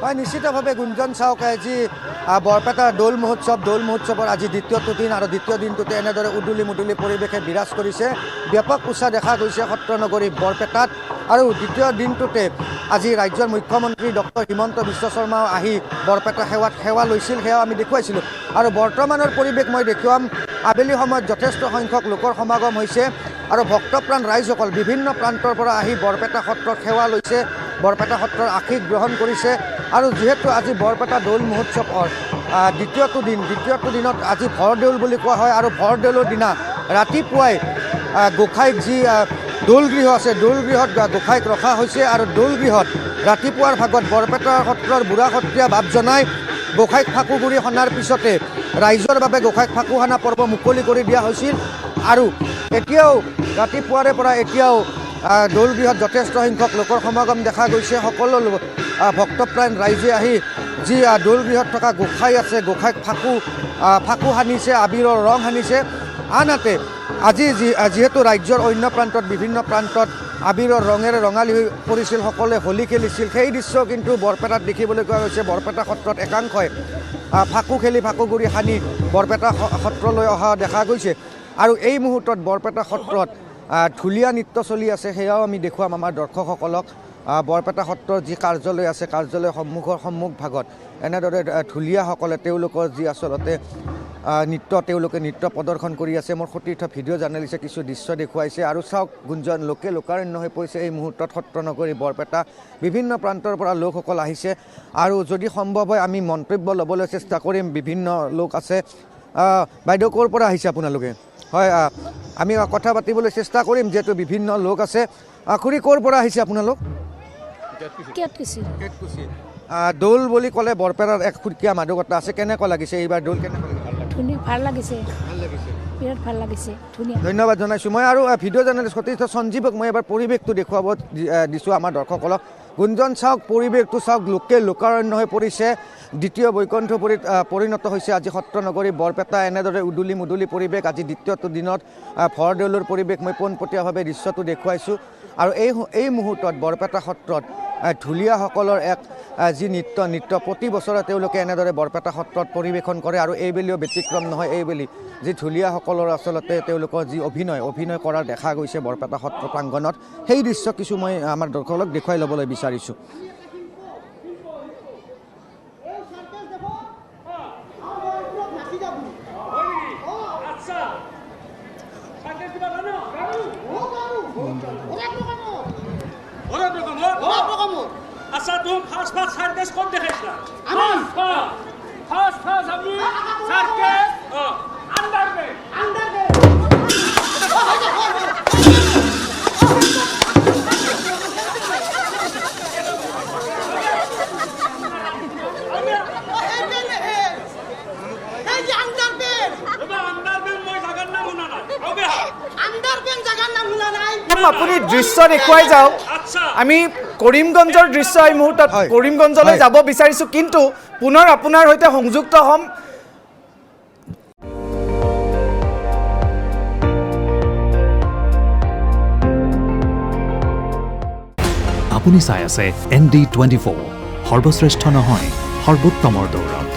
হয় নিশ্চিতভাৱে গুঞ্জন চাওক আজি বৰপেটাৰ দৌল মহোৎসৱৰ আজি দ্বিতীয়টো দিন আৰু দ্বিতীয় দিনটোতে এনেদৰে উদুলি মুদুলি পৰিৱেশে বিৰাজ কৰিছে ব্যাপক উৎসাহ দেখা গৈছে সত্ৰ নগৰী বৰপেটাত আৰু দ্বিতীয় দিনটোতে আজি ৰাজ্যৰ মুখ্যমন্ত্ৰী ডক্টৰ হিমন্ত বিশ্ব শৰ্মাও আহি বৰপেটা সেৱা লৈছিল সেয়াও আমি দেখুৱাইছিলোঁ আৰু বৰ্তমানৰ পৰিৱেশ মই দেখুৱাম আবেলি সময়ত যথেষ্ট সংখ্যক লোকৰ সমাগম হৈছে আৰু ভক্তপ্ৰাণ ৰাইজসকল বিভিন্ন প্ৰান্তৰ পৰা আহি বৰপেটা সত্ৰত সেৱা লৈছে বৰপেটা সত্ৰৰ আশীষ গ্ৰহণ কৰিছে আৰু যিহেতু আজি বৰপেটা দৌল মহোৎসৱৰ দ্বিতীয়টো দিনত আজি ভৰদেউল বুলি কোৱা হয় আৰু ভৰদেউলৰ দিনা ৰাতিপুৱাই গোসাঁইক যি দৌলগৃহ আছে দৌলগৃহত গোসাঁইক ৰখা হৈছে আৰু দৌলগৃহত ৰাতিপুৱাৰ ভাগত বৰপেটা সত্ৰৰ বুঢ়া সত্ৰীয়া বাপ জনাই গোসাঁইক ফাকুগুৰি সনাৰ পিছতে ৰাইজৰ বাবে গোসাঁইক ফাকু সনা পৰ্ব মুকলি কৰি দিয়া হৈছিল আৰু এতিয়াও ৰাতিপুৱাৰে পৰা এতিয়াও দৌলগৃহত যথেষ্ট সংখ্যক লোকৰ সমাগম দেখা গৈছে সকলো ভক্তপ্ৰাণ ৰাইজে আহি যি দৌলগৃহত থকা গোসাঁই আছে গোসাঁইক ফাকু সানিছে আবিৰৰ ৰং সানিছে আনহাতে আজি যিহেতু ৰাজ্যৰ অন্য প্ৰান্তত বিভিন্ন প্ৰান্তত আবিৰৰ ৰঙেৰে ৰঙালী হৈ পৰিছিল সকলোৱে হোলী খেলিছিল সেই দৃশ্য কিন্তু বৰপেটাত দেখিবলৈ পোৱা গৈছে বৰপেটা সত্ৰত একাংশই ফাকু খেলি ফাকুগুৰি সানি বৰপেটা সত্ৰলৈ অহা দেখা গৈছে আৰু এই মুহূৰ্তত বৰপেটা সত্ৰত ঢুলীয়া নৃত্য চলি আছে সেয়াও আমি দেখুৱাম আমাৰ দৰ্শকসকলক বৰপেটা সত্ৰৰ যি কাৰ্যালয় আছে কাৰ্যালয়ৰ সন্মুখ ভাগত এনেদৰে ঢুলীয়াসকলে তেওঁলোকৰ যি আচলতে তেওঁলোকে নৃত্য প্ৰদৰ্শন কৰি আছে মোৰ সতীৰ্থ ভিডিঅ' জাৰ্নেলিষ্টে কিছু দৃশ্য দেখুৱাইছে আৰু চাওক গুঞ্জন লোকাৰণ্য হৈ পৰিছে এই মুহূৰ্তত সত্ৰ নগৰী বৰপেটা বিভিন্ন প্ৰান্তৰ পৰা লোকসকল আহিছে আৰু যদি সম্ভৱ হয় আমি মন্তব্য ল'বলৈ চেষ্টা কৰিম বিভিন্ন লোক আছে বাইদেউ ক'ৰ পৰা আহিছে আপোনালোকে হয় আমি কথা পাতিবলৈ চেষ্টা কৰিম যিহেতু বিভিন্ন লোক আছে খুৰী ক'ৰ পৰা আহিছে আপোনালোক দৌল বুলি ক'লে বৰপেটাৰ এক সুকীয়া মাদকতা আছে কেনেকুৱা লাগিছে এইবাৰ দৌল কেনেকুৱা ভাল লাগিছে বিৰাট ভাল লাগিছে ধুনীয়া ধন্যবাদ জনাইছোঁ মই আৰু ভিডিঅ' জাৰ্নেলিষ্ট সতীৰ্থ সঞ্জীৱক মই এবাৰ পৰিৱেশটো দেখুৱাব দিছোঁ আমাৰ দৰ্শকসকলক গুঞ্জন চাওক পৰিৱেশটো চাওক লোকাৰণ্য হৈ পৰিছে দ্বিতীয় বৈকুণ্ঠপুৰীত পৰিণত হৈছে আজি সত্ৰ নগৰী বৰপেটা এনেদৰে উদুলি মুদুলি পৰিৱেশ আজি দ্বিতীয়টো দিনত ভৰদেউলৰ পৰিৱেশ মই পোনপটীয়াভাৱে দৃশ্যটো দেখুৱাইছোঁ আৰু এই মুহূৰ্তত বৰপেটা সত্ৰত ঢুলীয়াসকলৰ এক যি নৃত্য প্ৰতি বছৰে তেওঁলোকে এনেদৰে বৰপেটা সত্ৰত পৰিৱেশন কৰে আৰু এইবেলিও ব্যতিক্ৰম নহয় এইবেলি যি ঢুলীয়াসকলৰ আচলতে তেওঁলোকৰ যি অভিনয় কৰা দেখা গৈছে বৰপেটা সত্ৰ প্ৰাংগণত সেই দৃশ্য কিছু মই আমাৰ দৰ্শকক দেখুৱাই ল'বলৈ বিচাৰিছোঁ আচ্ছা তুমি ফাৰ্স্ট সাৰ্কেস কোন দেখাইছিলা আমি ফাৰ্স্ট আমি সাৰ্কেস আন্ডাৰবে আপুনি দৃশ্য দেখুৱাই যাওক আমি কৰিমগঞ্জৰ দৃশ্য এই মুহূৰ্তত কৰিমগঞ্জলৈ যাব বিচাৰিছোঁ কিন্তু পুনৰ আপোনাৰ সৈতে সংযুক্ত হ'ম আপুনি চাই আছে ND24 সৰ্বশ্ৰেষ্ঠ নহয় সৰ্বোত্তমৰ দৌৰ